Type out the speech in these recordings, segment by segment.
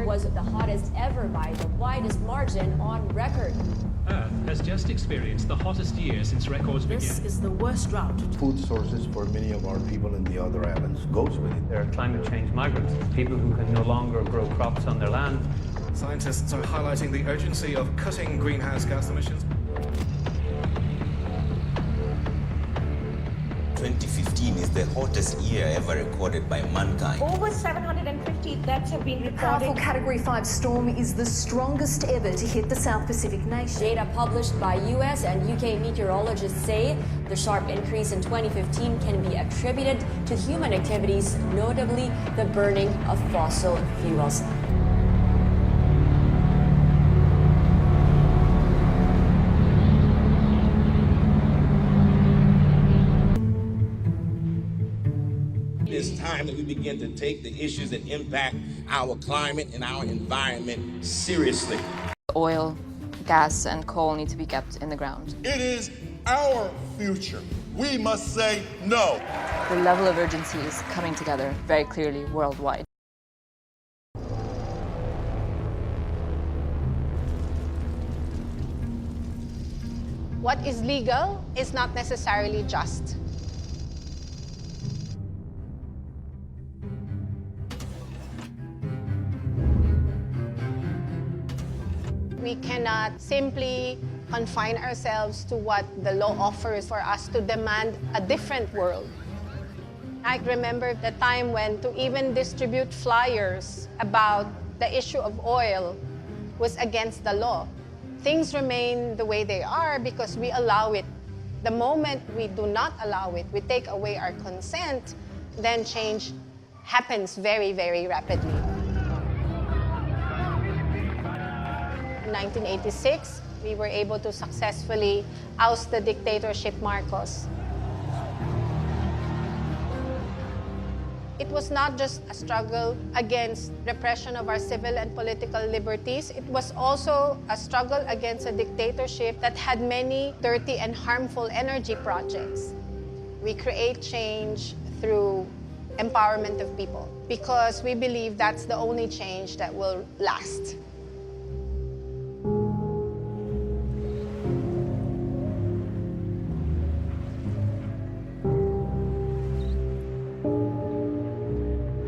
Was the hottest ever by the widest margin on record. Earth has just experienced the hottest year since records began. This is the worst drought. Food sources for many of our people in the other islands goes with it. There are climate change migrants, people who can no longer grow crops on their land. Scientists are highlighting the urgency of cutting greenhouse gas emissions. 2015 is the hottest year ever recorded by mankind. Over 750 deaths have been reported. The powerful Category 5 storm is the strongest ever to hit the South Pacific nation. Data published by US and UK meteorologists say the sharp increase in 2015 can be attributed to human activities, notably the burning of fossil fuels. It's time that we begin to take the issues that impact our climate and our environment seriously. Oil, gas, and coal need to be kept in the ground. It is our future. We must say no. The level of urgency is coming together very clearly worldwide. What is legal is not necessarily just. We cannot simply confine ourselves to what the law offers for us to demand a different world. I remember the time when to even distribute flyers about the issue of oil was against the law. Things remain the way they are because we allow it. The moment we do not allow it, we take away our consent, then change happens very, very rapidly. In 1986, we were able to successfully oust the dictatorship Marcos. It was not just a struggle against repression of our civil and political liberties. It was also a struggle against a dictatorship that had many dirty and harmful energy projects. We create change through empowerment of people because we believe that's the only change that will last.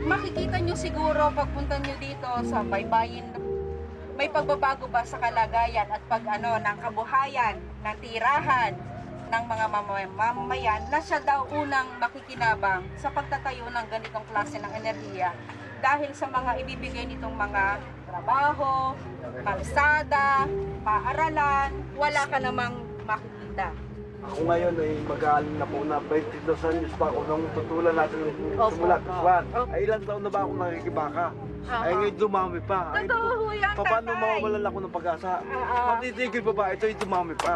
Makikita nyo siguro pagpunta nyo dito sa baybayin, may pagbabago ba sa kalagayan at ng kabuhayan, ng tirahan ng mga mamamayan na siya daw unang makikinabang sa pagtatayo ng ganitong klase ng enerhiya dahil sa mga ibibigay nitong mga trabaho, kalsada, paaralan, wala ka namang makikita. Ako ngayon ay mag-aalim na po na 22 anyos pa ako nung tutulan natin simula kaswan. Ay ilang taon na ba ako nakikibaka? Ay ngayon dumami pa. Totoo yan, tatay. Paano mawawalan ako ng pag-asa? Matitigil pa ba? Ito ay dumami pa.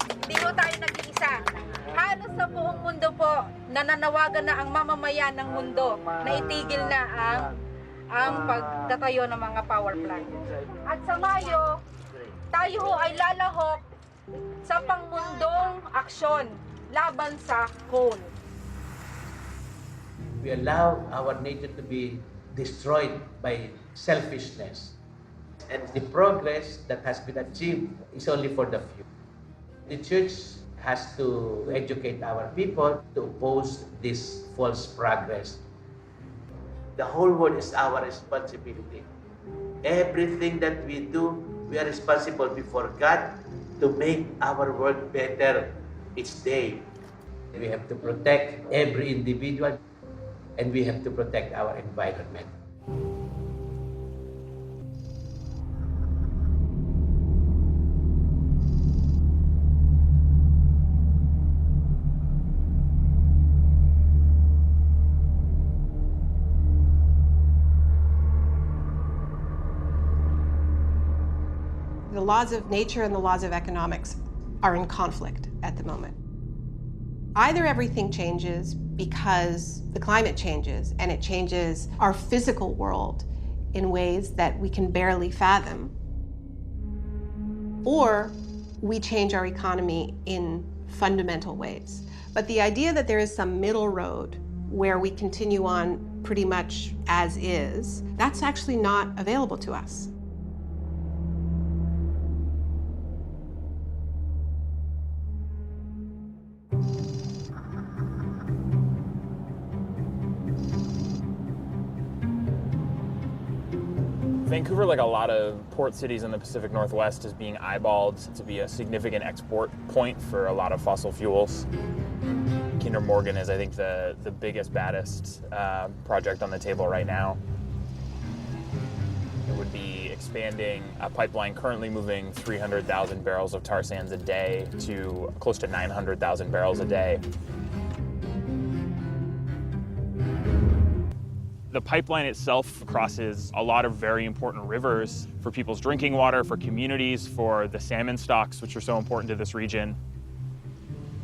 Hindi po tayo nag-iisa. Halos sa buong mundo po, nananawagan na ang mamamayan ng mundo na itigil na ang pagtatayo ng mga power plant. At sa Mayo, tayo ay lalahok sa pangmundong aksyon laban sa coal. We allow our nature to be destroyed by selfishness. And the progress that has been achieved is only for the few. The church has to educate our people to oppose this false progress. The whole world is our responsibility. Everything that we do, we are responsible before God to make our world better each day. We have to protect every individual and we have to protect our environment. The laws of nature and the laws of economics are in conflict at the moment. Either everything changes because the climate changes and it changes our physical world in ways that we can barely fathom, or we change our economy in fundamental ways. But the idea that there is some middle road where we continue on pretty much as is, that's actually not available to us. Vancouver, like a lot of port cities in the Pacific Northwest, is being eyeballed to be a significant export point for a lot of fossil fuels. Kinder Morgan is, I think, the biggest, baddest project on the table right now. It would be expanding a pipeline currently moving 300,000 barrels of tar sands a day to close to 900,000 barrels a day. The pipeline itself crosses a lot of very important rivers for people's drinking water, for communities, for the salmon stocks, which are so important to this region,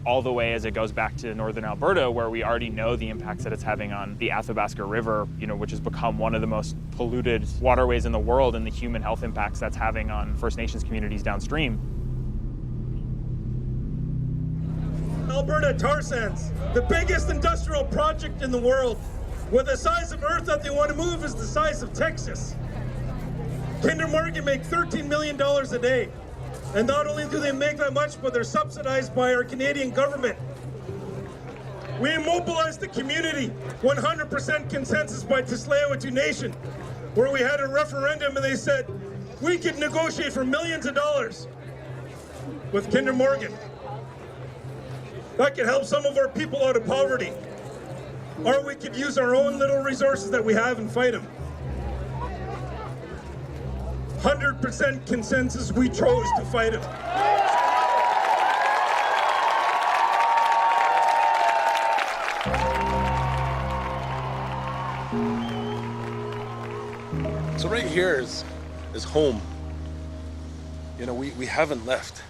all the way as it goes back to northern Alberta, where we already know the impacts that it's having on the Athabasca River, which has become one of the most polluted waterways in the world, and the human health impacts that's having on First Nations communities downstream. Alberta tar sands, the biggest industrial project in the world, where the size of Earth that they want to move is the size of Texas. Kinder Morgan make $13 million a day. And not only do they make that much, but they're subsidized by our Canadian government. We immobilized the community, 100% consensus by Tsleil-Waututh Nation, where we had a referendum and they said, we could negotiate for millions of dollars with Kinder Morgan. That could help some of our people out of poverty. Or we could use our own little resources that we have and fight them. 100% consensus, we chose to fight them. So right here is home. We haven't left.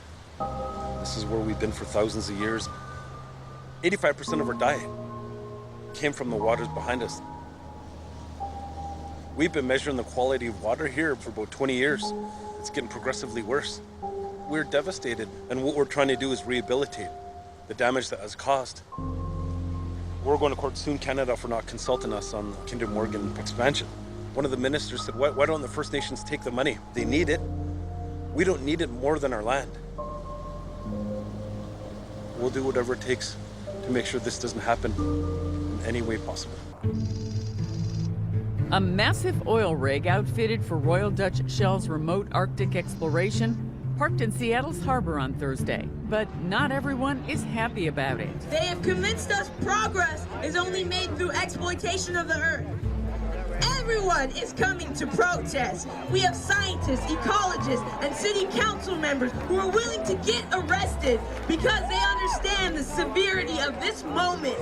This is where we've been for thousands of years. 85% of our diet came from the waters behind us. We've been measuring the quality of water here for about 20 years. It's getting progressively worse. We're devastated, and what we're trying to do is rehabilitate the damage that has caused. We're going to court soon, Canada, for not consulting us on the Kinder Morgan expansion. One of the ministers said, why don't the First Nations take the money? They need it. We don't need it more than our land. We'll do whatever it takes to make sure this doesn't happen in any way possible. A massive oil rig outfitted for Royal Dutch Shell's remote Arctic exploration parked in Seattle's harbor on Thursday. But not everyone is happy about it. They have convinced us progress is only made through exploitation of the earth. Everyone is coming to protest. We have scientists, ecologists, and city council members who are willing to get arrested because they understand the severity of this moment.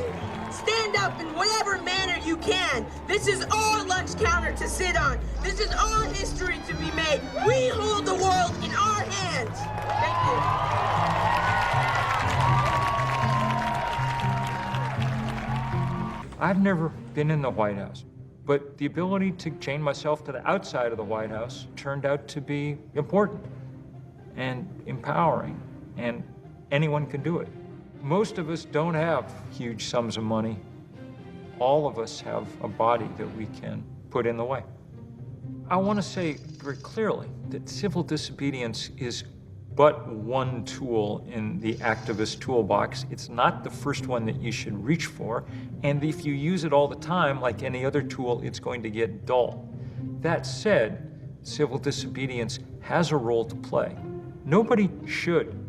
Stand up in whatever manner you can. This is our lunch counter to sit on. This is our history to be made. We hold the world in our hands. Thank you. I've never been in the White House, but the ability to chain myself to the outside of the White House turned out to be important and empowering, and anyone can do it. Most of us don't have huge sums of money. All of us have a body that we can put in the way. I want to say very clearly that civil disobedience is but one tool in the activist toolbox. It's not the first one that you should reach for, and if you use it all the time, like any other tool, it's going to get dull. That said, civil disobedience has a role to play. Nobody should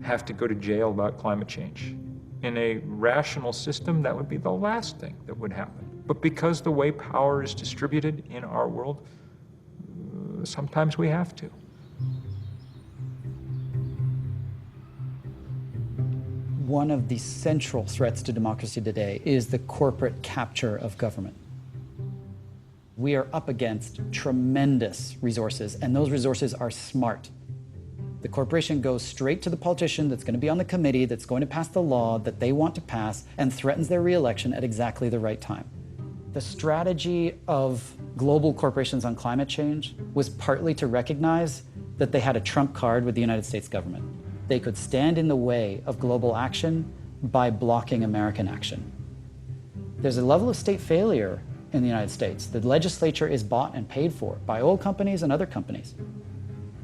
have to go to jail about climate change. In a rational system, that would be the last thing that would happen. But because the way power is distributed in our world, sometimes we have to. One of the central threats to democracy today is the corporate capture of government. We are up against tremendous resources, and those resources are smart. The corporation goes straight to the politician that's going to be on the committee that's going to pass the law that they want to pass and threatens their re-election at exactly the right time. The strategy of global corporations on climate change was partly to recognize that they had a trump card with the United States government. They could stand in the way of global action by blocking American action. There's a level of state failure in the United States. The legislature is bought and paid for by oil companies and other companies.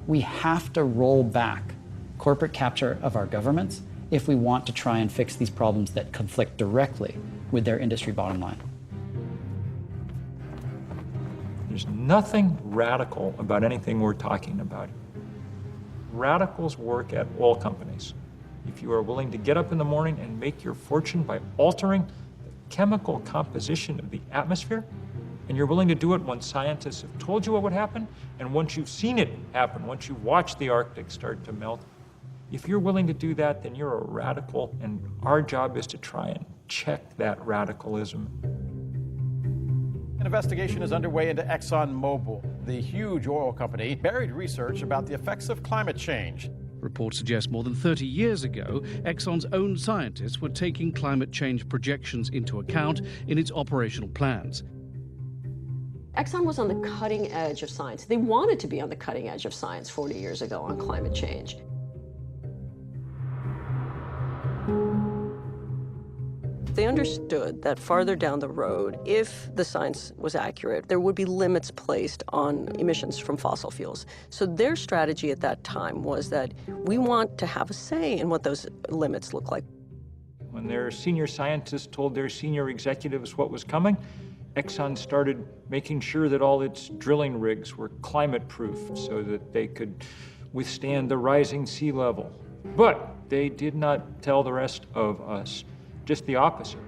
We have to roll back corporate capture of our governments if we want to try and fix these problems that conflict directly with their industry bottom line. There's nothing radical about anything we're talking about. Radicals work at oil companies. If you are willing to get up in the morning and make your fortune by altering the chemical composition of the atmosphere, and you're willing to do it when scientists have told you what would happen, and once you've seen it happen, once you've watched the Arctic start to melt, if you're willing to do that, then you're a radical, and our job is to try and check that radicalism. An investigation is underway into ExxonMobil. The huge oil company buried research about the effects of climate change. Reports suggest more than 30 years ago, Exxon's own scientists were taking climate change projections into account in its operational plans. Exxon was on the cutting edge of science. They wanted to be on the cutting edge of science 40 years ago on climate change. They understood that farther down the road, if the science was accurate, there would be limits placed on emissions from fossil fuels. So their strategy at that time was that we want to have a say in what those limits look like. When their senior scientists told their senior executives what was coming, Exxon started making sure that all its drilling rigs were climate-proof so that they could withstand the rising sea level. But they did not tell the rest of us. Just the opposite.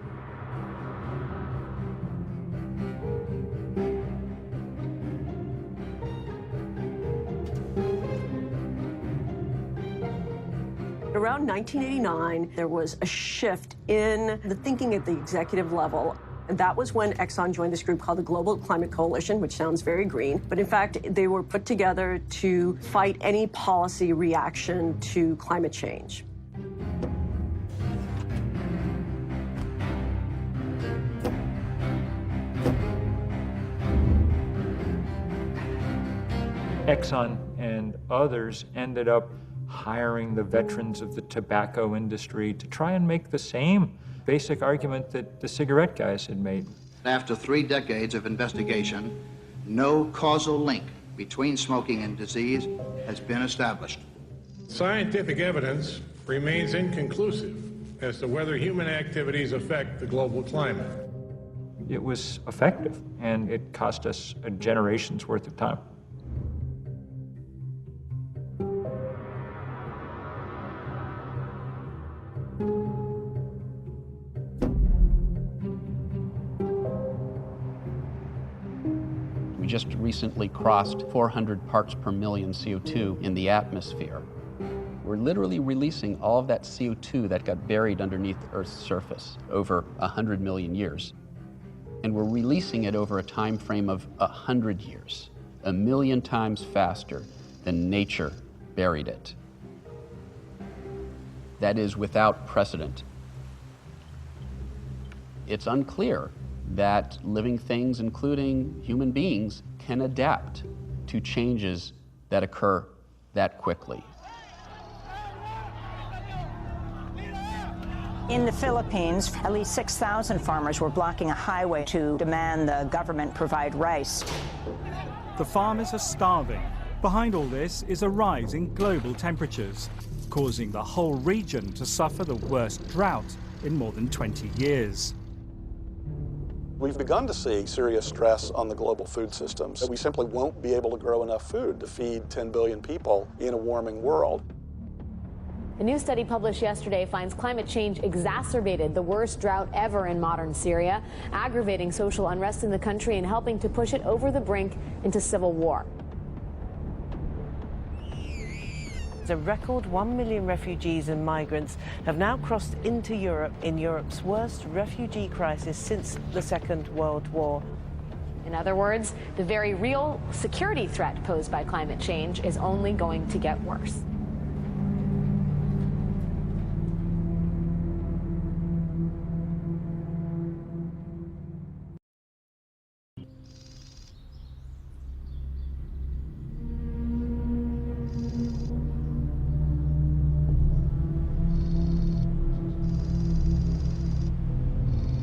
Around 1989, there was a shift in the thinking at the executive level. And that was when Exxon joined this group called the Global Climate Coalition, which sounds very green. But in fact, they were put together to fight any policy reaction to climate change. Exxon and others ended up hiring the veterans of the tobacco industry to try and make the same basic argument that the cigarette guys had made. After 3 decades of investigation, no causal link between smoking and disease has been established. Scientific evidence remains inconclusive as to whether human activities affect the global climate. It was effective, and it cost us a generation's worth of time. We just recently crossed 400 parts per million CO2 in the atmosphere. We're literally releasing all of that CO2 that got buried underneath Earth's surface over 100 million years. And we're releasing it over a time frame of 100 years, 1 million times faster than nature buried it. That is without precedent. It's unclear that living things, including human beings, can adapt to changes that occur that quickly. In the Philippines, at least 6,000 farmers were blocking a highway to demand the government provide rice. The farmers are starving. Behind all this is a rise in global temperatures, causing the whole region to suffer the worst drought in more than 20 years. We've begun to see serious stress on the global food systems. We simply won't be able to grow enough food to feed 10 billion people in a warming world. A new study published yesterday finds climate change exacerbated the worst drought ever in modern Syria, aggravating social unrest in the country and helping to push it over the brink into civil war. A record 1 million refugees and migrants have now crossed into Europe in Europe's worst refugee crisis since the Second World War. In other words, the very real security threat posed by climate change is only going to get worse.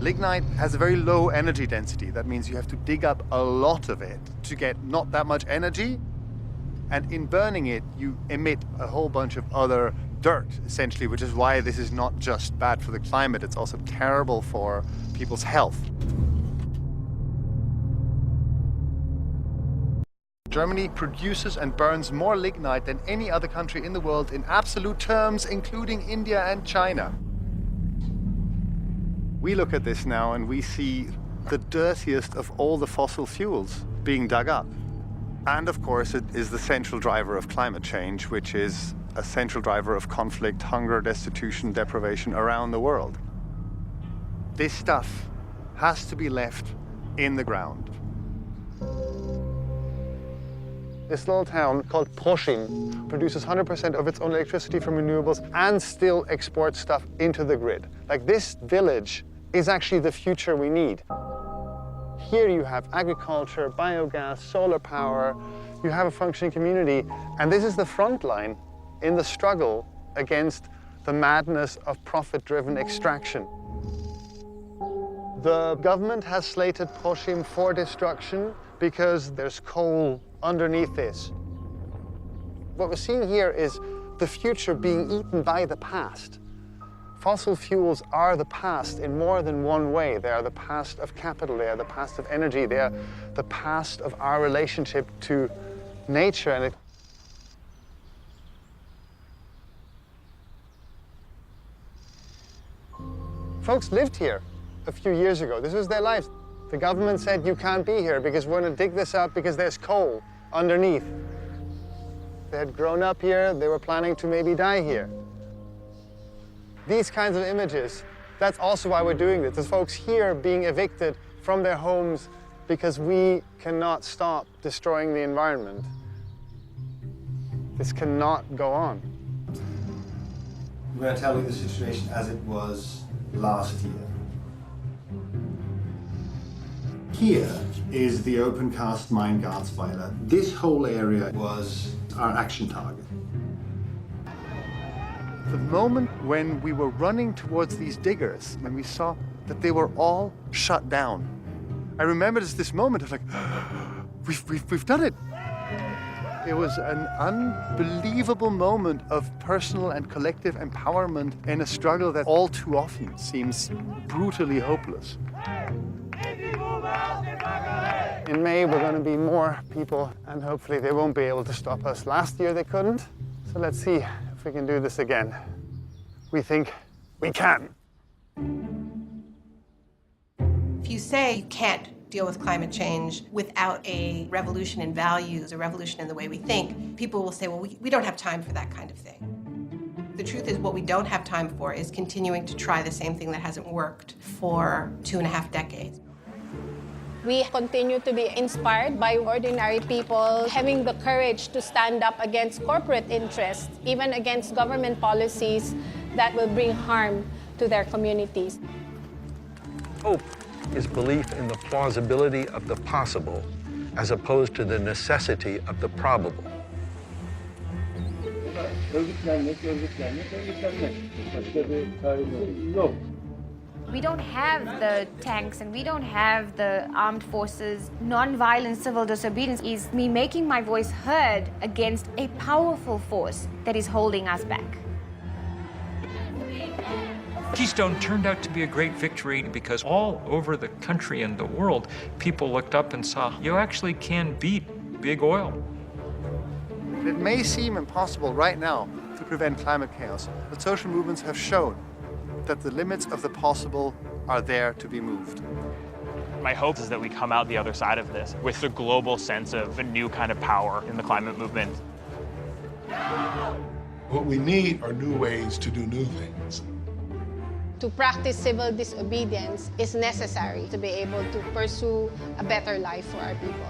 Lignite has a very low energy density. That means you have to dig up a lot of it to get not that much energy. And in burning it, you emit a whole bunch of other dirt, essentially, which is why this is not just bad for the climate, it's also terrible for people's health. Germany produces and burns more lignite than any other country in the world in absolute terms, including India and China. We look at this now and we see the dirtiest of all the fossil fuels being dug up. And of course, it is the central driver of climate change, which is a central driver of conflict, hunger, destitution, deprivation around the world. This stuff has to be left in the ground. This little town called Proschim produces 100% of its own electricity from renewables and still exports stuff into the grid. Like, this village is actually the future we need. Here you have agriculture, biogas, solar power, you have a functioning community, and this is the front line in the struggle against the madness of profit-driven extraction. The government has slated Proschim for destruction because there's coal underneath this. What we're seeing here is the future being eaten by the past. Fossil fuels are the past in more than one way. They are the past of capital, they are the past of energy, they are the past of our relationship to nature. And folks lived here a few years ago. This was their lives. The government said, you can't be here because we're going to dig this up because there's coal underneath. They had grown up here, they were planning to maybe die here. These kinds of images, that's also why we're doing this. There's folks here being evicted from their homes because we cannot stop destroying the environment. This cannot go on. I'm going to tell you the situation as it was last year. Here is the open cast mine Garzweiler. This whole area was our action target. The moment when we were running towards these diggers, when we saw that they were all shut down, I remember this moment of like, we've done it. It was an unbelievable moment of personal and collective empowerment in a struggle that all too often seems brutally hopeless. In May, we're going to be more people, and hopefully they won't be able to stop us. Last year they couldn't, so let's see if we can do this again. We think we can. If you say you can't deal with climate change without a revolution in values, a revolution in the way we think, people will say, well, we don't have time for that kind of thing. The truth is, what we don't have time for is continuing to try the same thing that hasn't worked for 2.5 decades. We continue to be inspired by ordinary people having the courage to stand up against corporate interests, even against government policies that will bring harm to their communities. Hope is belief in the plausibility of the possible, as opposed to the necessity of the probable. We don't have the tanks and we don't have the armed forces. Non-violent civil disobedience is me making my voice heard against a powerful force that is holding us back. Keystone turned out to be a great victory because all over the country and the world, people looked up and saw, you actually can beat big oil. It may seem impossible right now to prevent climate chaos, but social movements have shown that the limits of the possible are there to be moved. My hope is that we come out the other side of this with a global sense of a new kind of power in the climate movement. What we need are new ways to do new things. To practice civil disobedience is necessary to be able to pursue a better life for our people.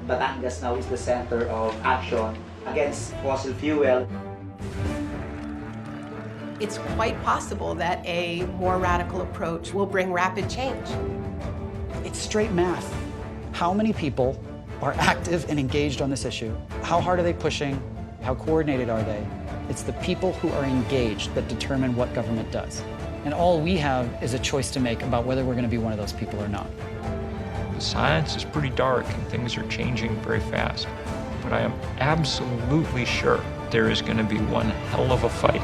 Batangas now is the center of action against fossil fuel. It's quite possible that a more radical approach will bring rapid change. It's straight math. How many people are active and engaged on this issue? How hard are they pushing? How coordinated are they? It's the people who are engaged that determine what government does. And all we have is a choice to make about whether we're going to be one of those people or not. The science is pretty dark and things are changing very fast. But I am absolutely sure there is going to be one hell of a fight.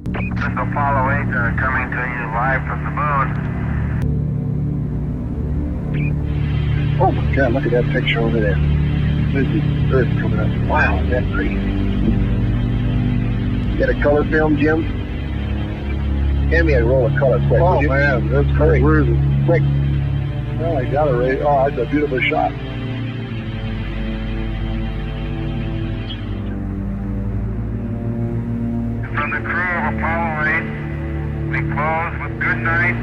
This is Apollo 8 coming to you live from the moon. Oh my God, look at that picture over there. There's the Earth coming up. Wow, is that pretty? You got a color film, Jim? Hand me a roll of color quick. Oh man, that's great. Where is it? Quick. Oh, I got it right. Oh, that's a beautiful shot. From the crew of Apollo 8, we close with good night,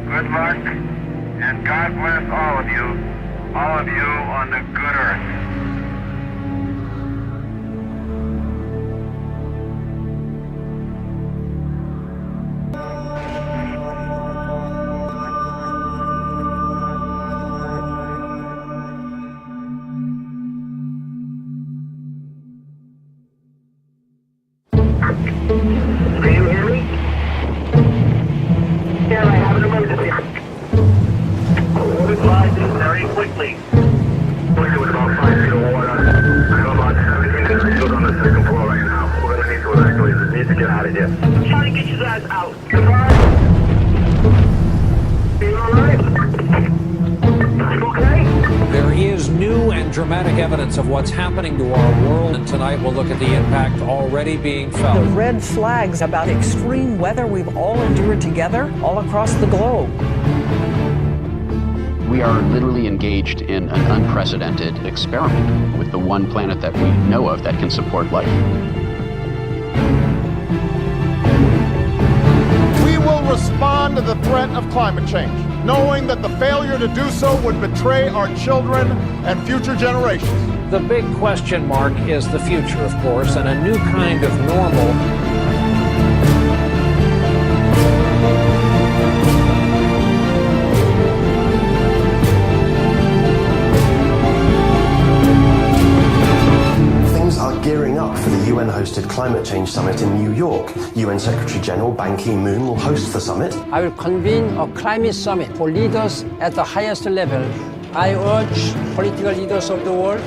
good luck, and God bless all of you on the good earth. Dramatic evidence of what's happening to our world, and tonight we'll look at the impact already being felt. The red flags about extreme weather we've all endured together all across the globe. We are literally engaged in an unprecedented experiment with the one planet that we know of that can support life. We will respond to the threat of climate change, knowing that the failure to do so would betray our children and future generations. The big question mark is the future, of course, and a new kind of normal. Gearing up for the UN-hosted Climate Change Summit in New York. UN Secretary General Ban Ki-moon will host the summit. I will convene a climate summit for leaders at the highest level. I urge political leaders of the world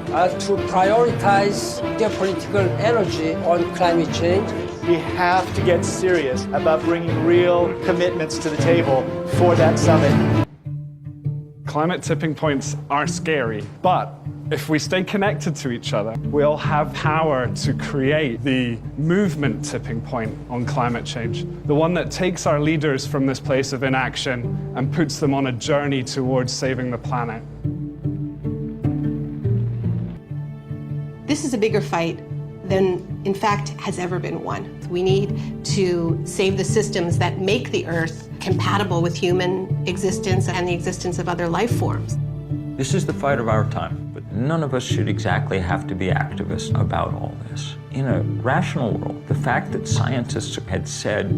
to prioritize their political energy on climate change. We have to get serious about bringing real commitments to the table for that summit. Climate tipping points are scary, but if we stay connected to each other, we'll have power to create the movement tipping point on climate change, the one that takes our leaders from this place of inaction and puts them on a journey towards saving the planet. This is a bigger fight than, in fact, has ever been won. We need to save the systems that make the Earth compatible with human existence and the existence of other life forms. This is the fight of our time, but none of us should exactly have to be activists about all this. In a rational world, the fact that scientists had said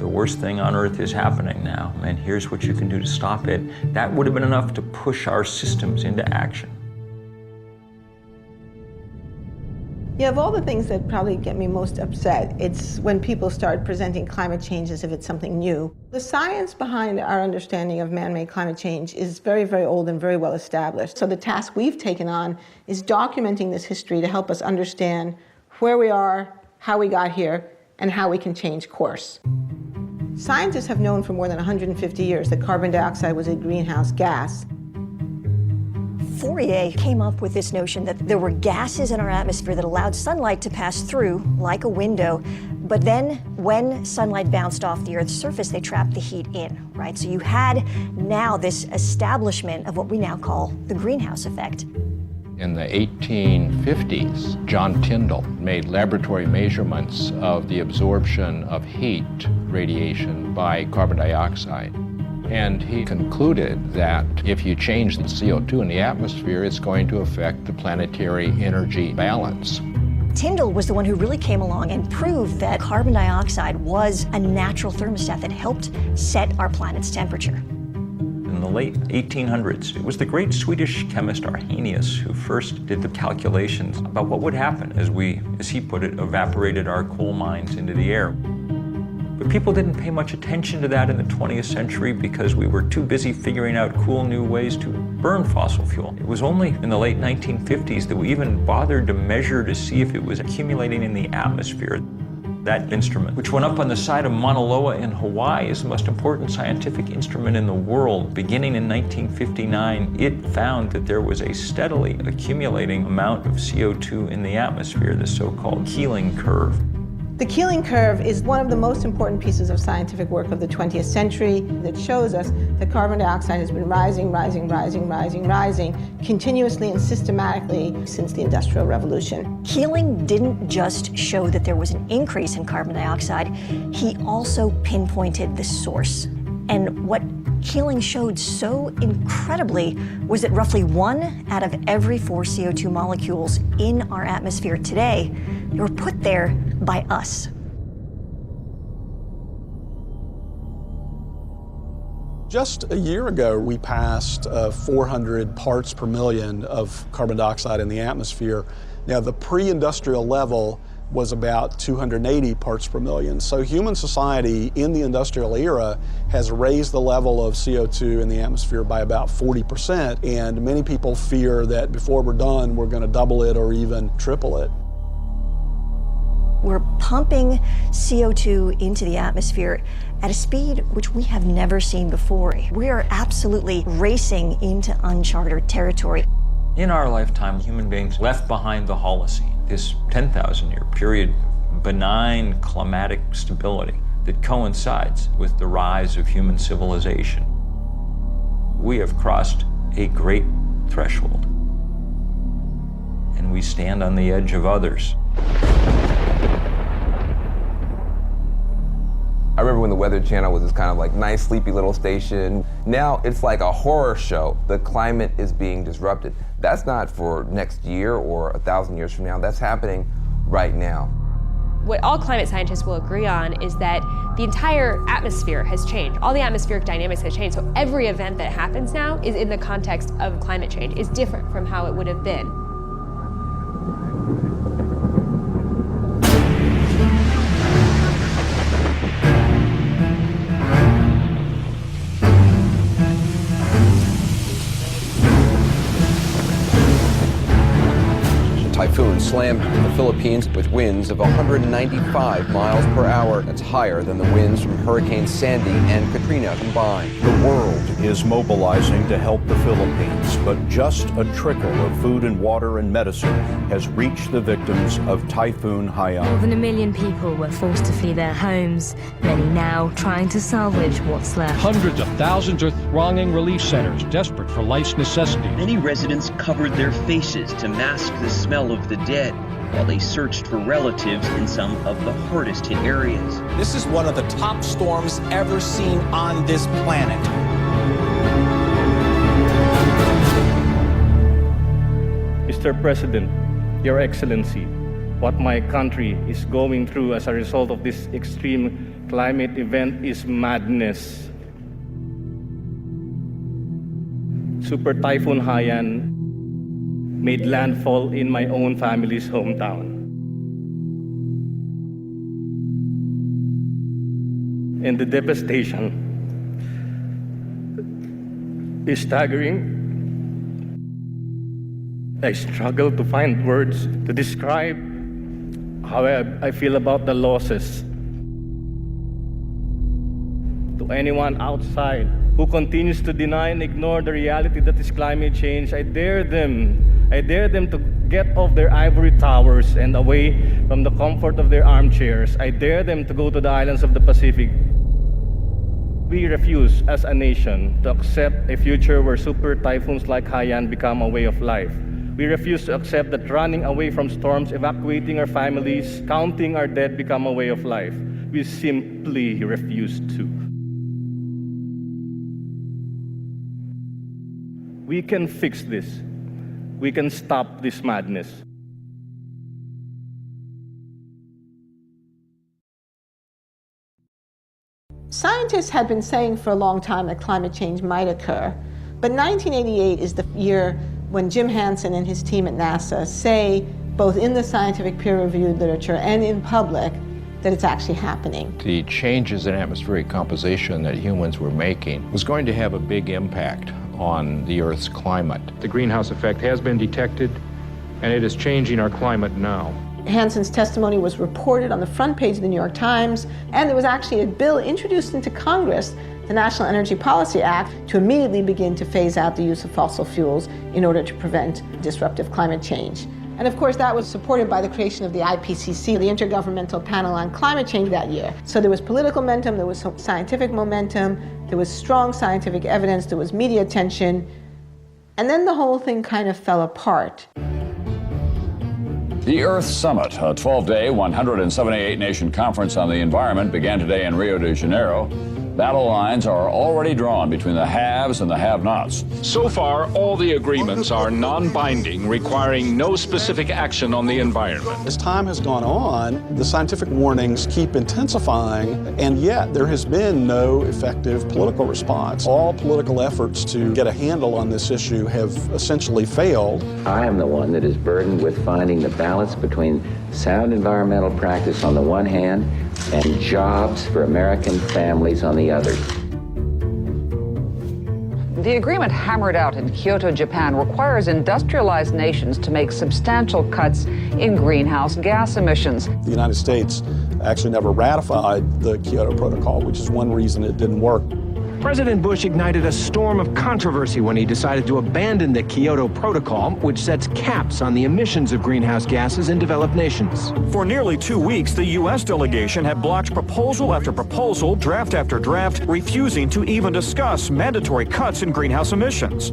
the worst thing on Earth is happening now, and here's what you can do to stop it, that would have been enough to push our systems into action. Yeah, of all the things that probably get me most upset, it's when people start presenting climate change as if it's something new. The science behind our understanding of man-made climate change is very, very old and very well established. So the task we've taken on is documenting this history to help us understand where we are, how we got here, and how we can change course. Scientists have known for more than 150 years that carbon dioxide was a greenhouse gas. Fourier came up with this notion that there were gases in our atmosphere that allowed sunlight to pass through like a window, but then when sunlight bounced off the Earth's surface, they trapped the heat in, right? So you had now this establishment of what we now call the greenhouse effect. In the 1850s, John Tyndall made laboratory measurements of the absorption of heat radiation by carbon dioxide. And he concluded that if you change the CO2 in the atmosphere, it's going to affect the planetary energy balance. Tyndall was the one who really came along and proved that carbon dioxide was a natural thermostat that helped set our planet's temperature. In the late 1800s, it was the great Swedish chemist Arrhenius who first did the calculations about what would happen as we, as he put it, evaporated our coal mines into the air. But people didn't pay much attention to that in the 20th century because we were too busy figuring out cool new ways to burn fossil fuel. It was only in the late 1950s that we even bothered to measure to see if it was accumulating in the atmosphere. That instrument, which went up on the side of Mauna Loa in Hawaii, is the most important scientific instrument in the world. Beginning in 1959, it found that there was a steadily accumulating amount of CO2 in the atmosphere, the so-called Keeling curve. The Keeling curve is one of the most important pieces of scientific work of the 20th century that shows us that carbon dioxide has been rising continuously and systematically since the Industrial Revolution. Keeling didn't just show that there was an increase in carbon dioxide, he also pinpointed the source. And what Keeling showed so incredibly was that roughly 1 out of every 4 CO2 molecules in our atmosphere today were put there by us. Just a year ago, we passed 400 parts per million of carbon dioxide in the atmosphere. Now, the pre-industrial level was about 280 parts per million. So human society in the industrial era has raised the level of CO2 in the atmosphere by about 40%, and many people fear that before we're done, we're going to double it or even triple it. We're pumping CO2 into the atmosphere at a speed which we have never seen before. We are absolutely racing into uncharted territory. In our lifetime, human beings left behind the Holocene, this 10,000-year period of benign climatic stability that coincides with the rise of human civilization. We have crossed a great threshold, and we stand on the edge of others. I remember when the Weather Channel was this kind of like nice, sleepy little station. Now it's like a horror show. The climate is being disrupted. That's not for next year or 1,000 years from now. That's happening right now. What all climate scientists will agree on is that the entire atmosphere has changed. All the atmospheric dynamics have changed. So every event that happens now is in the context of climate change, is different from how it would have been. Typhoon slammed the Philippines with winds of 195 miles per hour. That's higher than the winds from Hurricanes Sandy and Katrina combined. The world is mobilizing to help the Philippines, but just a trickle of food and water and medicine has reached the victims of Typhoon Haiyan. More than 1 million people were forced to flee their homes, many now trying to salvage what's left. Hundreds of thousands are thronging relief centers, desperate for life's necessities. Many residents covered their faces to mask the smell of the dead while they searched for relatives in some of the hardest hit areas. This is one of the top storms ever seen on this planet. Mr. President, Your Excellency, what my country is going through as a result of this extreme climate event is madness. Super Typhoon Haiyan made landfall in my own family's hometown. And the devastation is staggering. I struggle to find words to describe how I feel about the losses. To anyone outside who continues to deny and ignore the reality that is climate change, I dare them to get off their ivory towers and away from the comfort of their armchairs. I dare them to go to the islands of the Pacific. We refuse as a nation to accept a future where super typhoons like Haiyan become a way of life. We refuse to accept that running away from storms, evacuating our families, counting our dead become a way of life. We simply refuse to. We can fix this. We can stop this madness. Scientists had been saying for a long time that climate change might occur, but 1988 is the year when Jim Hansen and his team at NASA say, both in the scientific peer-reviewed literature and in public, that it's actually happening. The changes in atmospheric composition that humans were making was going to have a big impact on the Earth's climate. The greenhouse effect has been detected, and it is changing our climate now. Hansen's testimony was reported on the front page of the New York Times, and there was actually a bill introduced into Congress, the National Energy Policy Act, to immediately begin to phase out the use of fossil fuels in order to prevent disruptive climate change. And of course, that was supported by the creation of the IPCC, the Intergovernmental Panel on Climate Change, that year. So there was political momentum, there was scientific momentum, there was strong scientific evidence, there was media attention, and then the whole thing kind of fell apart. The Earth Summit, a 12-day, 178-nation conference on the environment, began today in Rio de Janeiro. Battle lines are already drawn between the haves and the have-nots. So far, all the agreements are non-binding, requiring no specific action on the environment. As time has gone on, the scientific warnings keep intensifying, and yet there has been no effective political response. All political efforts to get a handle on this issue have essentially failed. I am the one that is burdened with finding the balance between sound environmental practice on the one hand and jobs for American families on the other. The agreement hammered out in Kyoto, Japan, requires industrialized nations to make substantial cuts in greenhouse gas emissions. The United States actually never ratified the Kyoto Protocol, which is one reason it didn't work. President Bush ignited a storm of controversy when he decided to abandon the Kyoto Protocol, which sets caps on the emissions of greenhouse gases in developed nations. For nearly 2 weeks, the U.S. delegation had blocked proposal after proposal, draft after draft, refusing to even discuss mandatory cuts in greenhouse emissions.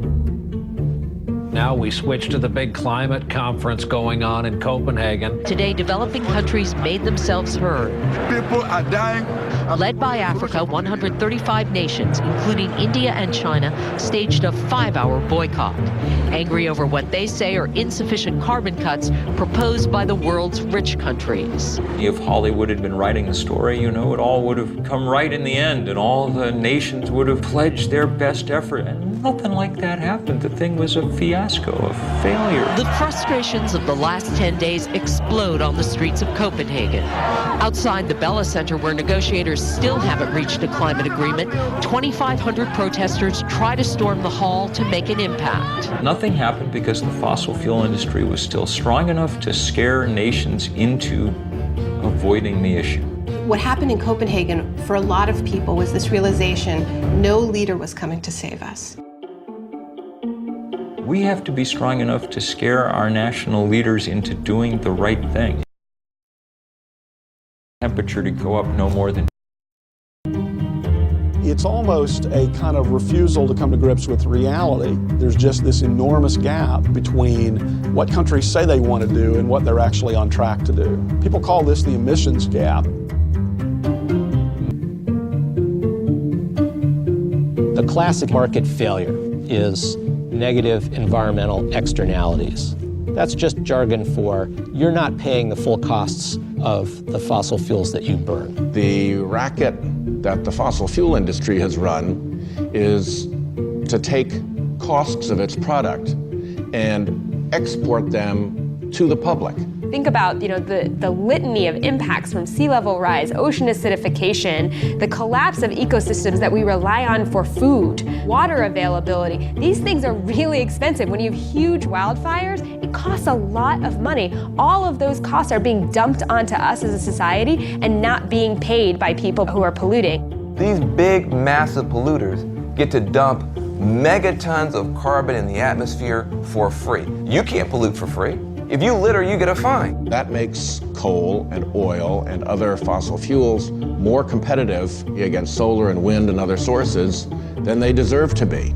Now we switch to the big climate conference going on in Copenhagen. Today, developing countries made themselves heard. People are dying. Led by Africa, 135 nations, including India and China, staged a 5-hour boycott, angry over what they say are insufficient carbon cuts proposed by the world's rich countries. If Hollywood had been writing the story, you know, it all would have come right in the end, and all the nations would have pledged their best effort. And nothing like that happened. The thing was a fiasco, a failure. The frustrations of the last 10 days explode on the streets of Copenhagen. Outside the Bella Center, where negotiators still haven't reached a climate agreement, 2,500 protesters try to storm the hall to make an impact. Nothing happened because the fossil fuel industry was still strong enough to scare nations into avoiding the issue. What happened in Copenhagen for a lot of people was this realization no leader was coming to save us. We have to be strong enough to scare our national leaders into doing the right thing. Temperature to go up no more than. It's almost a kind of refusal to come to grips with reality. There's just this enormous gap between what countries say they want to do and what they're actually on track to do. People call this the emissions gap. The classic market failure is negative environmental externalities. That's just jargon for you're not paying the full costs of the fossil fuels that you burn. The racket that the fossil fuel industry has run is to take costs of its product and export them to the public. Think about, the litany of impacts from sea level rise, ocean acidification, the collapse of ecosystems that we rely on for food, water availability. These things are really expensive. When you have huge wildfires, it costs a lot of money. All of those costs are being dumped onto us as a society and not being paid by people who are polluting. These big, massive polluters get to dump megatons of carbon in the atmosphere for free. You can't pollute for free. If you litter, you get a fine. That makes coal and oil and other fossil fuels more competitive against solar and wind and other sources than they deserve to be.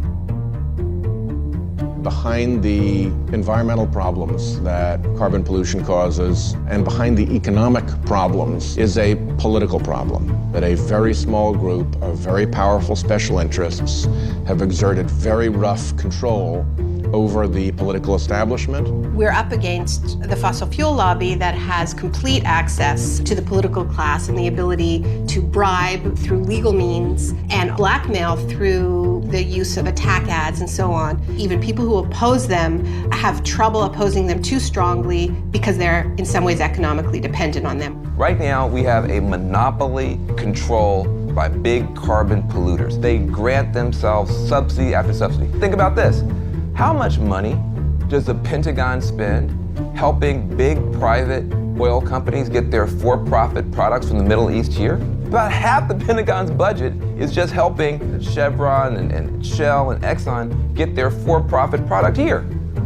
behind the environmental problems that carbon pollution causes and behind the economic problems is a political problem, that a very small group of very powerful special interests have exerted very rough control over the political establishment. We're up against the fossil fuel lobby that has complete access to the political class and the ability to bribe through legal means and blackmail through the use of attack ads and so on. Even people who oppose them have trouble opposing them too strongly because they're in some ways economically dependent on them. Right now, we have a monopoly control by big carbon polluters. They grant themselves subsidy after subsidy. Think about this. How much money does the Pentagon spend helping big private oil companies get their for-profit products from the Middle East here? About half the Pentagon's budget is just helping Chevron and Shell and Exxon get their for-profit product here.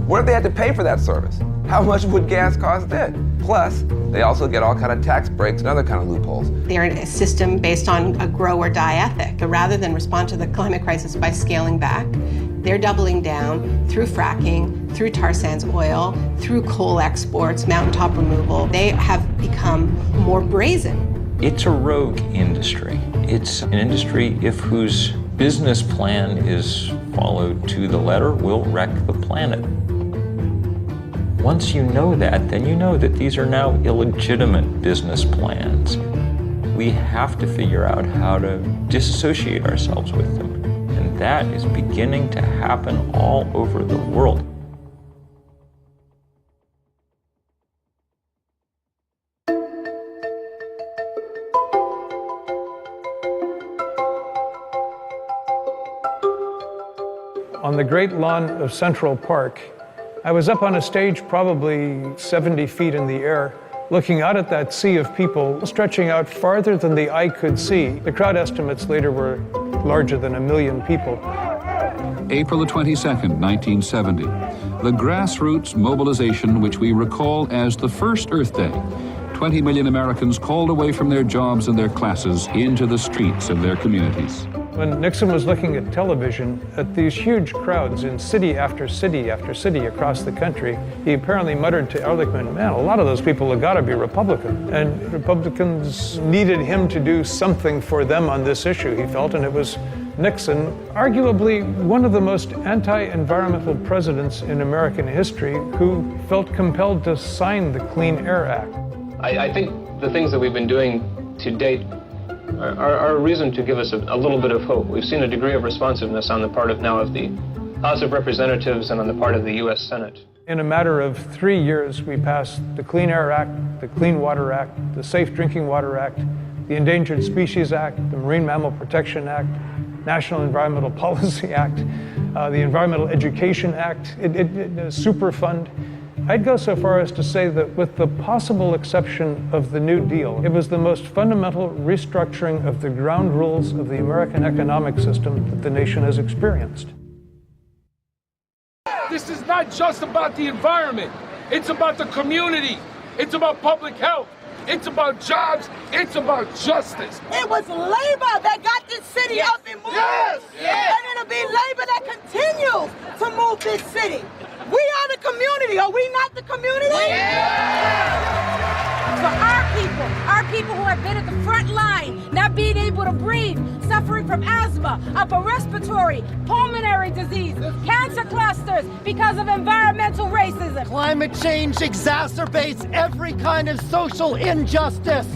What if they had to pay for that service? How much would gas cost then? Plus, they also get all kind of tax breaks and other kind of loopholes. They're in a system based on a grow or die ethic. Rather than respond to the climate crisis by scaling back, they're doubling down through fracking, through tar sands oil, through coal exports, mountaintop removal. They have become more brazen. It's a rogue industry. It's an industry whose business plan is followed to the letter will wreck the planet. Once you know that, then you know that these are now illegitimate business plans. We have to figure out how to disassociate ourselves with them. And that is beginning to happen all over the world. On the great lawn of Central Park, I was up on a stage probably 70 feet in the air, looking out at that sea of people stretching out farther than the eye could see. The crowd estimates later were larger than 1 million people. April the 22nd, 1970. The grassroots mobilization, which we recall as the first Earth Day. 20 million Americans called away from their jobs and their classes into the streets of their communities. When Nixon was looking at television at these huge crowds in city after city after city across the country, he apparently muttered to Ehrlichman, man, a lot of those people have got to be Republican. And Republicans needed him to do something for them on this issue, he felt, and it was Nixon, arguably one of the most anti-environmental presidents in American history, who felt compelled to sign the Clean Air Act. I think the things that we've been doing to date are a reason to give us a little bit of hope. We've seen a degree of responsiveness on the part of the House of Representatives and on the part of the U.S. Senate. In a matter of 3 years, we passed the Clean Air Act, the Clean Water Act, the Safe Drinking Water Act, the Endangered Species Act, the Marine Mammal Protection Act, National Environmental Policy Act, the Environmental Education Act, Superfund. I'd go so far as to say that with the possible exception of the New Deal, it was the most fundamental restructuring of the ground rules of the American economic system that the nation has experienced. This is not just about the environment. It's about the community. It's about public health. It's about jobs. It's about justice. It was labor that got this city up and moving. Yes. Yes. And it'll be labor that continues to move this city. We are the community. Are we not the community? For our people who have been at the front line, not being able to breathe, suffering from asthma, upper respiratory, pulmonary disease, cancer clusters because of environmental racism. Climate change exacerbates every kind of social injustice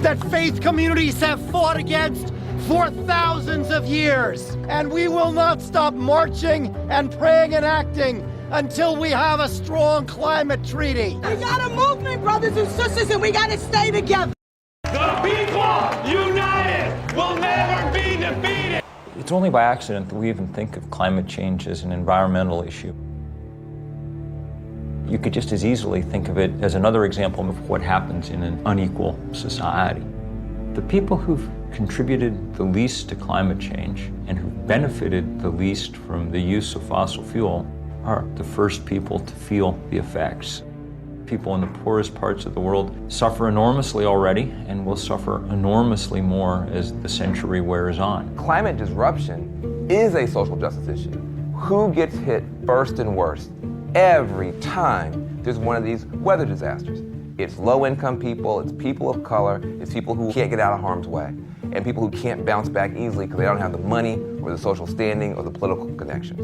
that faith communities have fought against for thousands of years. And we will not stop marching and praying and acting until we have a strong climate treaty. We got a movement, brothers and sisters, and we got to stay together. The people united will never be defeated. It's only by accident that we even think of climate change as an environmental issue. You could just as easily think of it as another example of what happens in an unequal society. The people who've contributed the least to climate change and who've benefited the least from the use of fossil fuel are the first people to feel the effects. People in the poorest parts of the world suffer enormously already and will suffer enormously more as the century wears on. Climate disruption is a social justice issue. Who gets hit first and worst every time there's one of these weather disasters? It's low-income people, it's people of color, it's people who can't get out of harm's way, and people who can't bounce back easily because they don't have the money or the social standing or the political connections.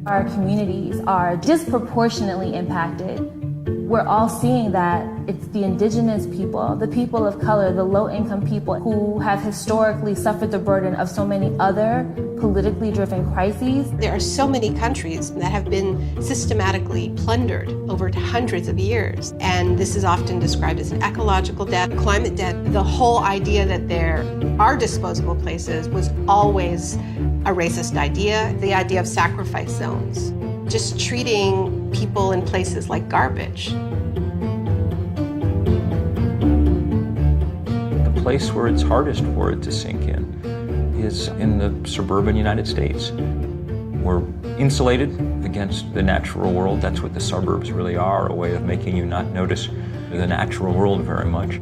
Our communities are disproportionately impacted. We're all seeing that it's the indigenous people, the people of color, the low-income people who have historically suffered the burden of so many other politically driven crises. There are so many countries that have been systematically plundered over hundreds of years, and this is often described as an ecological debt, climate debt. The whole idea that there are disposable places was always a racist idea, the idea of sacrifice zones, just treating people in places like garbage. The place where it's hardest for it to sink in is in the suburban United States. We're insulated against the natural world. That's what the suburbs really are, a way of making you not notice the natural world very much.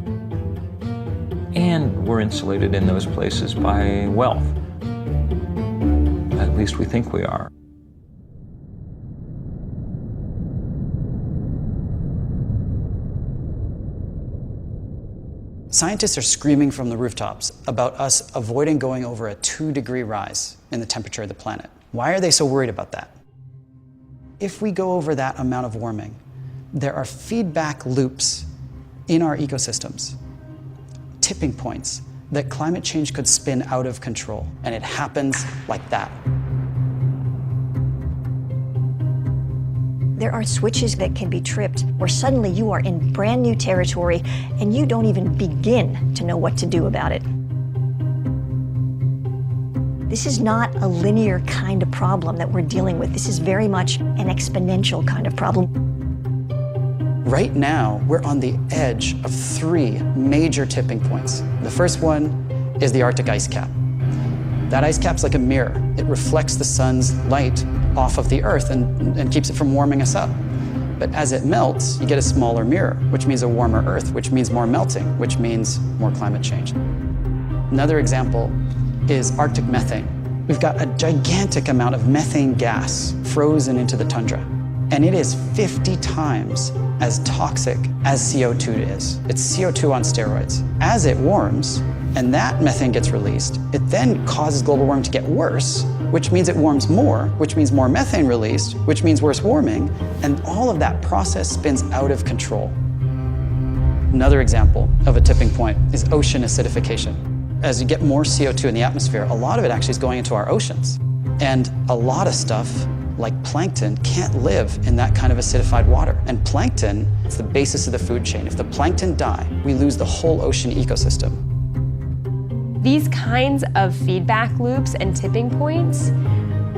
And we're insulated in those places by wealth. At least we think we are. Scientists are screaming from the rooftops about us avoiding going over a 2-degree rise in the temperature of the planet. Why are they so worried about that? If we go over that amount of warming, there are feedback loops in our ecosystems, tipping points that climate change could spin out of control, and it happens like that. There are switches that can be tripped where suddenly you are in brand new territory and you don't even begin to know what to do about it. This is not a linear kind of problem that we're dealing with. This is very much an exponential kind of problem. Right now, we're on the edge of 3 major tipping points. The first one is the Arctic ice cap. That ice cap's like a mirror. It reflects the sun's light off of the Earth and keeps it from warming us up. But as it melts, you get a smaller mirror, which means a warmer Earth, which means more melting, which means more climate change. Another example is Arctic methane. We've got a gigantic amount of methane gas frozen into the tundra, and it is 50 times as toxic as CO2 is. It's CO2 on steroids. As it warms, and that methane gets released, it then causes global warming to get worse, which means it warms more, which means more methane released, which means worse warming, and all of that process spins out of control. Another example of a tipping point is ocean acidification. As you get more CO2 in the atmosphere, a lot of it actually is going into our oceans. And a lot of stuff, like plankton, can't live in that kind of acidified water. And plankton is the basis of the food chain. If the plankton die, we lose the whole ocean ecosystem. These kinds of feedback loops and tipping points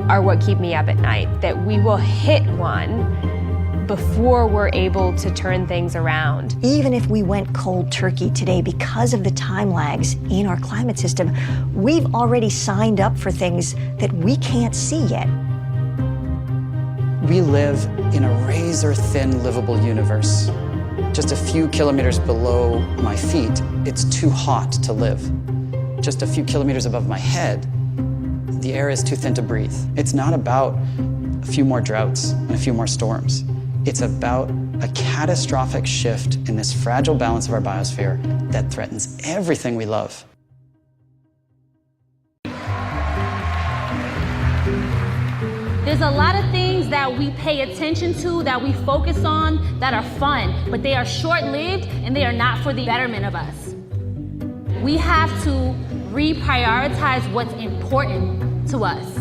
are what keep me up at night, that we will hit one before we're able to turn things around. Even if we went cold turkey today because of the time lags in our climate system, we've already signed up for things that we can't see yet. We live in a razor-thin livable universe. Just a few kilometers below my feet, it's too hot to live. Just a few kilometers above my head, the air is too thin to breathe. It's not about a few more droughts and a few more storms. It's about a catastrophic shift in this fragile balance of our biosphere that threatens everything we love. There's a lot of things that we pay attention to, that we focus on, that are fun, but they are short-lived and they are not for the betterment of us. We have to reprioritize what's important to us.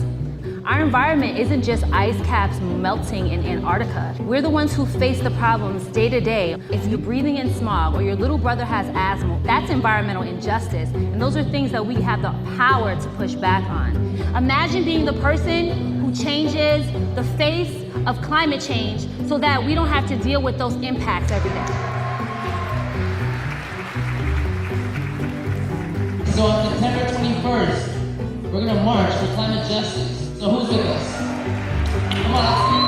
Our environment isn't just ice caps melting in Antarctica. We're the ones who face the problems day to day. If you're breathing in smog or your little brother has asthma, that's environmental injustice. And those are things that we have the power to push back on. Imagine being the person who changes the face of climate change so that we don't have to deal with those impacts every day. So on September 21st, we're gonna march for climate justice. So who's with us? Come on, let's do it.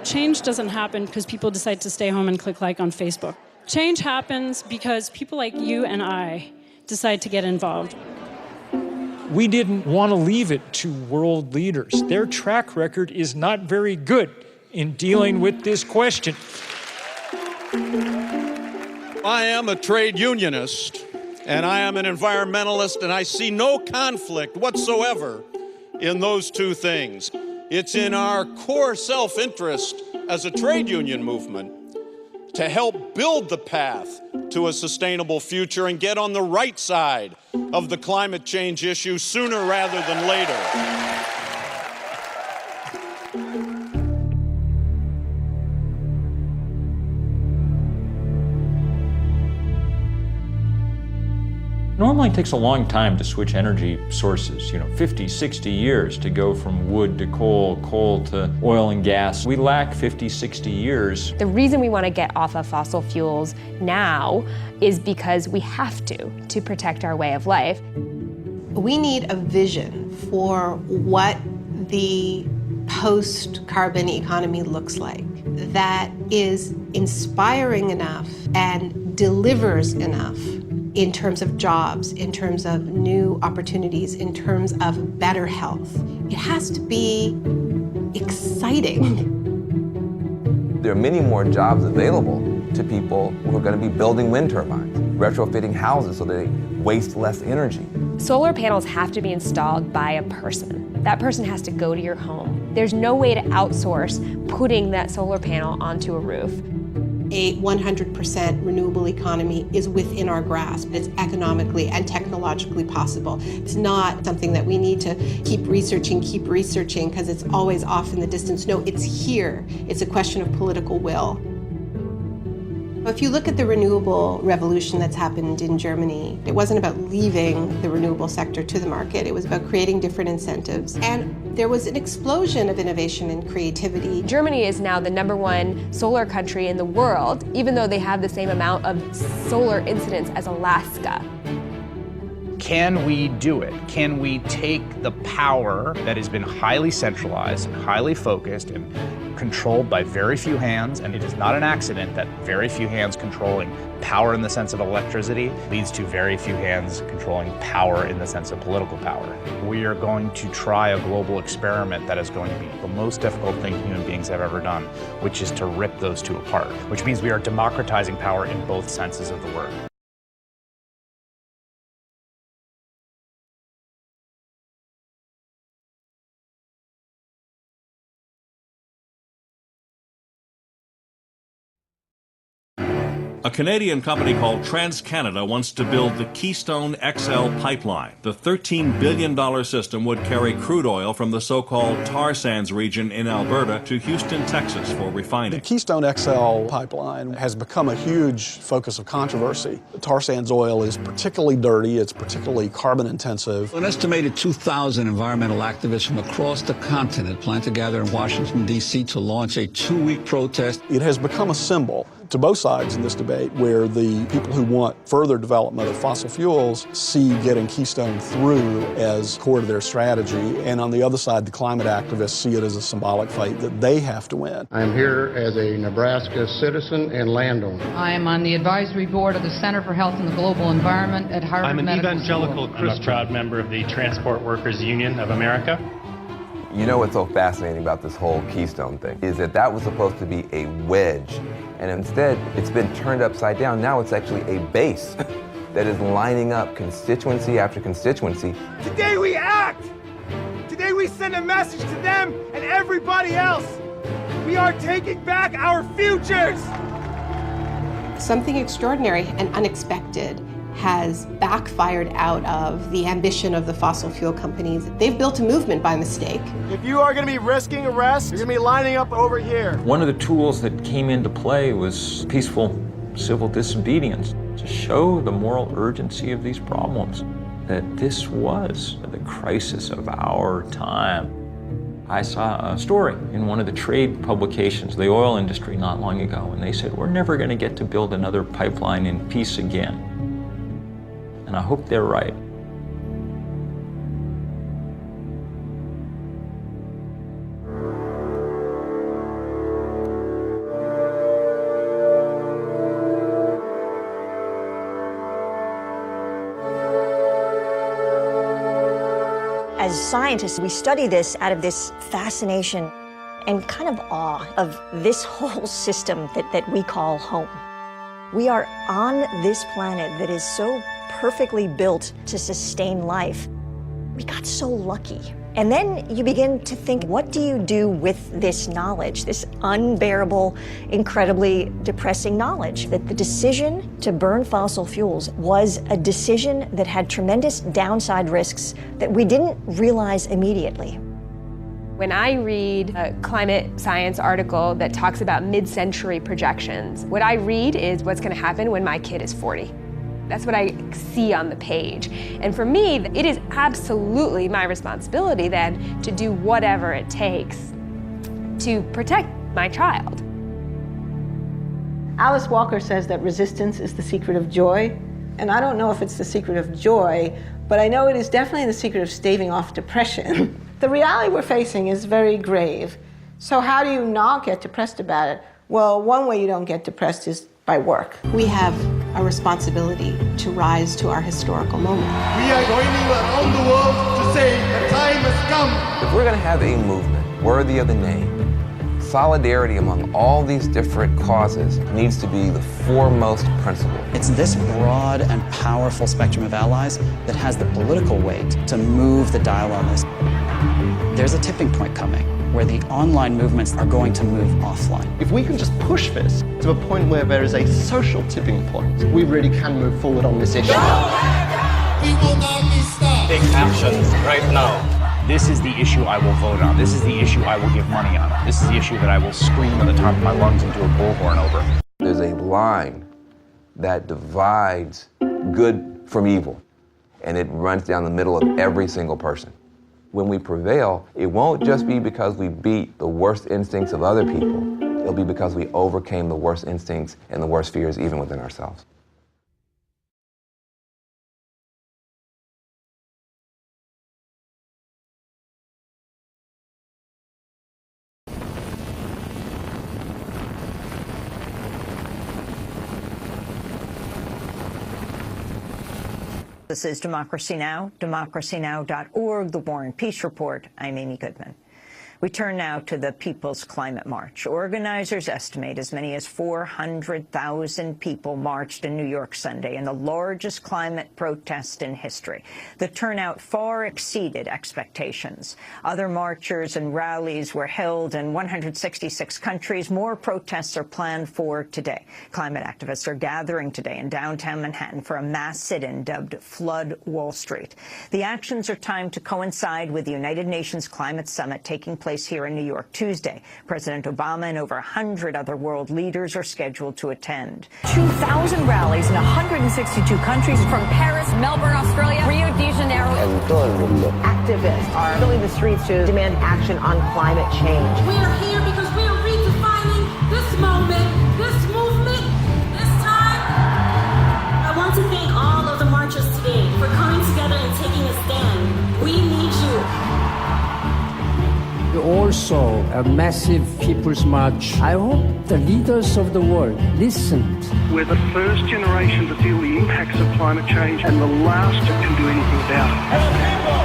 Change doesn't happen because people decide to stay home and click like on Facebook. Change happens because people like you and I decide to get involved. We didn't want to leave it to world leaders. Their track record is not very good in dealing with this question. I am a trade unionist, and I am an environmentalist, and I see no conflict whatsoever in those two things. It's in our core self-interest as a trade union movement to help build the path to a sustainable future and get on the right side of the climate change issue sooner rather than later. Normally it takes a long time to switch energy sources, 50, 60 years to go from wood to coal, coal to oil and gas. We lack 50, 60 years. The reason we want to get off of fossil fuels now is because we have to protect our way of life. We need a vision for what the post-carbon economy looks like that is inspiring enough and delivers enough in terms of jobs, in terms of new opportunities, in terms of better health. It has to be exciting. There are many more jobs available to people who are going to be building wind turbines, retrofitting houses so they waste less energy. Solar panels have to be installed by a person. That person has to go to your home. There's no way to outsource putting that solar panel onto a roof. A 100% renewable economy is within our grasp. It's economically and technologically possible. It's not something that we need to keep researching, because it's always off in the distance. No, it's here. It's a question of political will. If you look at the renewable revolution that's happened in Germany, it wasn't about leaving the renewable sector to the market. It was about creating different incentives. And there was an explosion of innovation and creativity. Germany is now the #1 solar country in the world, even though they have the same amount of solar incidents as Alaska. Can we do it? Can we take the power that has been highly centralized, highly focused, and controlled by very few hands, and it is not an accident that very few hands controlling power in the sense of electricity leads to very few hands controlling power in the sense of political power. We are going to try a global experiment that is going to be the most difficult thing human beings have ever done, which is to rip those two apart, which means we are democratizing power in both senses of the word. A Canadian company called TransCanada wants to build the Keystone XL pipeline. The $13 billion system would carry crude oil from the so-called tar sands region in Alberta to Houston, Texas for refining. The Keystone XL pipeline has become a huge focus of controversy. The tar sands oil is particularly dirty, it's particularly carbon intensive. An estimated 2,000 environmental activists from across the continent plan to gather in Washington, D.C. to launch a 2-week protest. It has become a symbol to both sides in this debate, where the people who want further development of fossil fuels see getting Keystone through as core to their strategy, and on the other side, the climate activists see it as a symbolic fight that they have to win. I am here as a Nebraska citizen and landowner. I am on the advisory board of the Center for Health and the Global Environment at Harvard I'm an Medical evangelical School. Christian. I'm a proud member of the Transport Workers Union of America. You know what's so fascinating about this whole Keystone thing is that was supposed to be a wedge, and instead it's been turned upside down. Now it's actually a base that is lining up constituency after constituency. Today we act! Today we send a message to them and everybody else. We are taking back our futures! Something extraordinary and unexpected has backfired out of the ambition of the fossil fuel companies. They've built a movement by mistake. If you are going to be risking arrest, you're going to be lining up over here. One of the tools that came into play was peaceful civil disobedience to show the moral urgency of these problems, that this was the crisis of our time. I saw a story in one of the trade publications, the oil industry, not long ago, and they said, we're never going to get to build another pipeline in peace again. And I hope they're right. As scientists, we study this out of this fascination and kind of awe of this whole system that we call home. We are on this planet that is so perfectly built to sustain life. We got so lucky. And then you begin to think, what do you do with this knowledge, this unbearable, incredibly depressing knowledge? That the decision to burn fossil fuels was a decision that had tremendous downside risks that we didn't realize immediately. When I read a climate science article that talks about mid-century projections, what I read is what's going to happen when my kid is 40. That's what I see on the page. And for me, it is absolutely my responsibility then to do whatever it takes to protect my child. Alice Walker says that resistance is the secret of joy. And I don't know if it's the secret of joy, but I know it is definitely the secret of staving off depression. The reality we're facing is very grave. So how do you not get depressed about it? Well, one way you don't get depressed is by work. We have a responsibility to rise to our historical moment. We are going around the world to say the time has come. If we're going to have a movement worthy of the name, solidarity among all these different causes needs to be the foremost principle. It's this broad and powerful spectrum of allies that has the political weight to move the dial on this. There's a tipping point coming where the online movements are going to move offline. If we can just push this to a point where there is a social tipping point, we really can move forward on this issue. We will not be stopped. Take actions right now. This is the issue I will vote on. This is the issue I will give money on. This is the issue that I will scream at the top of my lungs into a bullhorn over. There's a line that divides good from evil, and it runs down the middle of every single person. When we prevail, it won't just be because we beat the worst instincts of other people. It'll be because we overcame the worst instincts and the worst fears even within ourselves. This is Democracy Now!, democracynow.org, The War and Peace Report. I'm Amy Goodman. We turn now to the People's Climate March. Organizers estimate as many as 400,000 people marched in New York Sunday in the largest climate protest in history. The turnout far exceeded expectations. Other marchers and rallies were held in 166 countries. More protests are planned for today. Climate activists are gathering today in downtown Manhattan for a mass sit-in dubbed Flood Wall Street. The actions are timed to coincide with the United Nations Climate Summit taking place here in New York Tuesday. President Obama and over 100 other world leaders are scheduled to attend. 2,000 rallies in 162 countries, from Paris, Melbourne, Australia, Rio de Janeiro. Activists are filling the streets to demand action on climate change. We are here because we are redefining this moment, this movement, this time. I want to thank all of the marchers today for coming together and taking a stand. We need you. Also, a massive people's march. I hope the leaders of the world listened. We're the first generation to feel the impacts of climate change and the last that can do anything about it.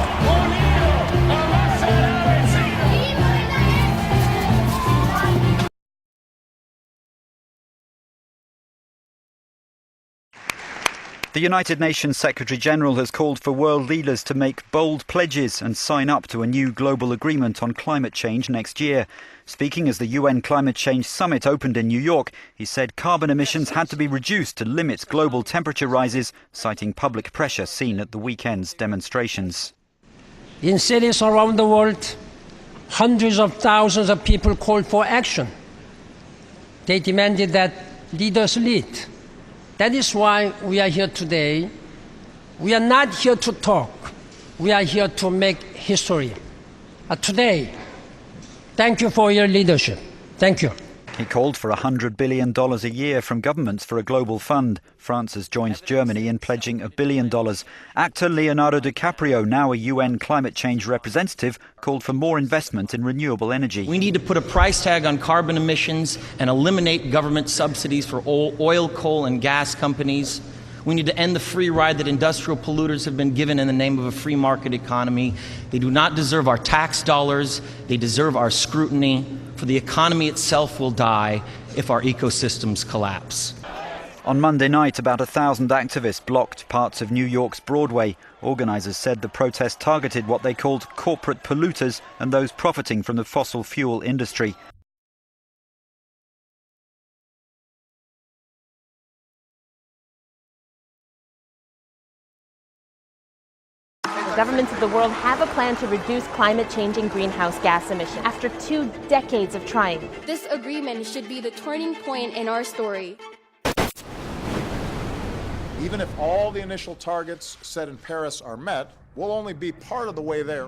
The United Nations Secretary-General has called for world leaders to make bold pledges and sign up to a new global agreement on climate change next year. Speaking as the UN Climate Change Summit opened in New York, he said carbon emissions had to be reduced to limit global temperature rises, citing public pressure seen at the weekend's demonstrations. In cities around the world, hundreds of thousands of people called for action. They demanded that leaders lead. That is why we are here today. We are not here to talk. We are here to make history. Today, thank you for your leadership. Thank you. He called for $100 billion a year from governments for a global fund. France has joined Germany in pledging $1 billion. Actor Leonardo DiCaprio, now a UN climate change representative, called for more investment in renewable energy. We need to put a price tag on carbon emissions and eliminate government subsidies for oil, coal, and gas companies. We need to end the free ride that industrial polluters have been given in the name of a free market economy. They do not deserve our tax dollars. They deserve our scrutiny, for the economy itself will die if our ecosystems collapse. On Monday night, about 1,000 activists blocked parts of New York's Broadway. Organizers said the protest targeted what they called corporate polluters and those profiting from the fossil fuel industry. Governments of the world have a plan to reduce climate change and greenhouse gas emissions after 2 decades of trying. This agreement should be the turning point in our story. Even if all the initial targets set in Paris are met, we'll only be part of the way there.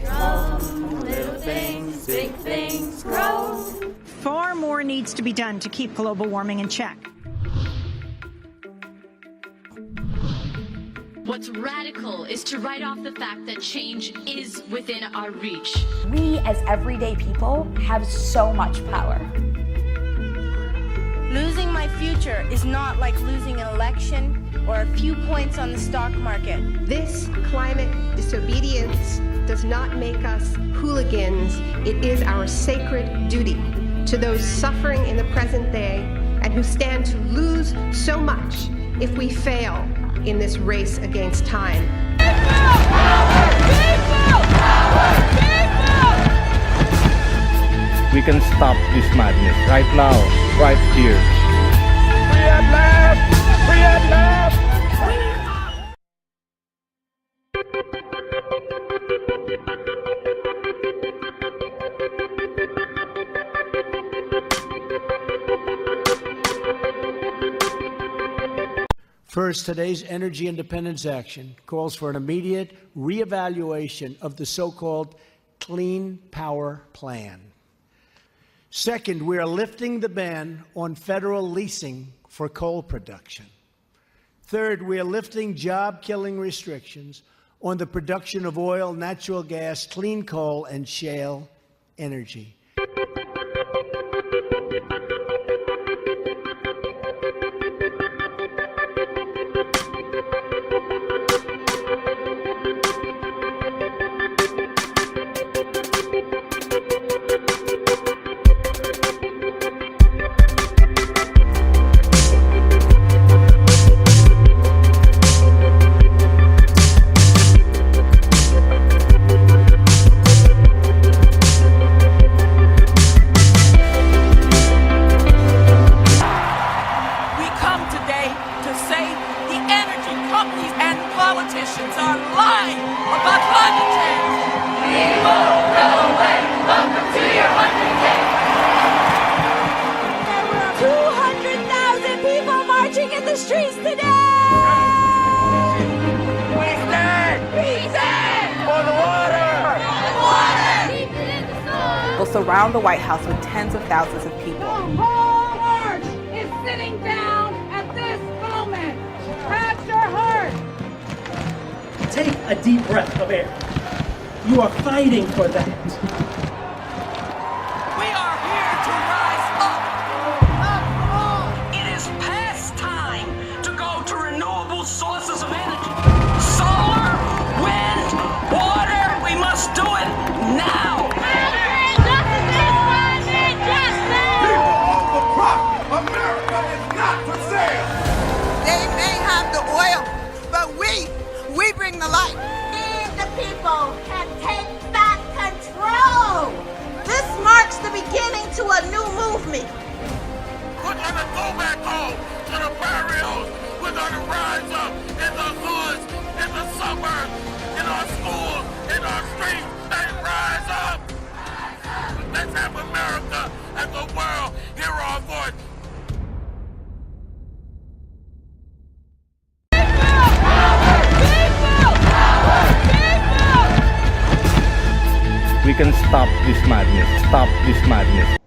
Grow, little things, big things, grow. Far more needs to be done to keep global warming in check. What's radical is to write off the fact that change is within our reach. We as everyday people have so much power. Losing my future is not like losing an election or a few points on the stock market. This climate disobedience does not make us hooligans. It is our sacred duty to those suffering in the present day and who stand to lose so much if we fail in this race against time. We can stop this madness right now, right here. Free at last! Free at last! First, today's Energy Independence Action calls for an immediate reevaluation of the so-called Clean Power Plan. Second, we are lifting the ban on federal leasing for coal production. Third, we are lifting job-killing restrictions on the production of oil, natural gas, clean coal, and shale energy. Will surround the White House with tens of thousands of people. The whole earth is sitting down at this moment. Catch your heart. Take a deep breath of air. You are fighting for that. We are here to rise up. It is past time to go to renewable sources of energy. Solar, wind, water, we must do it now. America is not for sale. They may have the oil, but we bring the light. The people can take back control. This marks the beginning to a new movement. We're gonna go back home to the barrios. We're gonna rise up in the hoods, in the suburbs, in our schools, in our streets, and rise up. Let's have America and the world hear our voice. We can stop this madness. Stop this madness.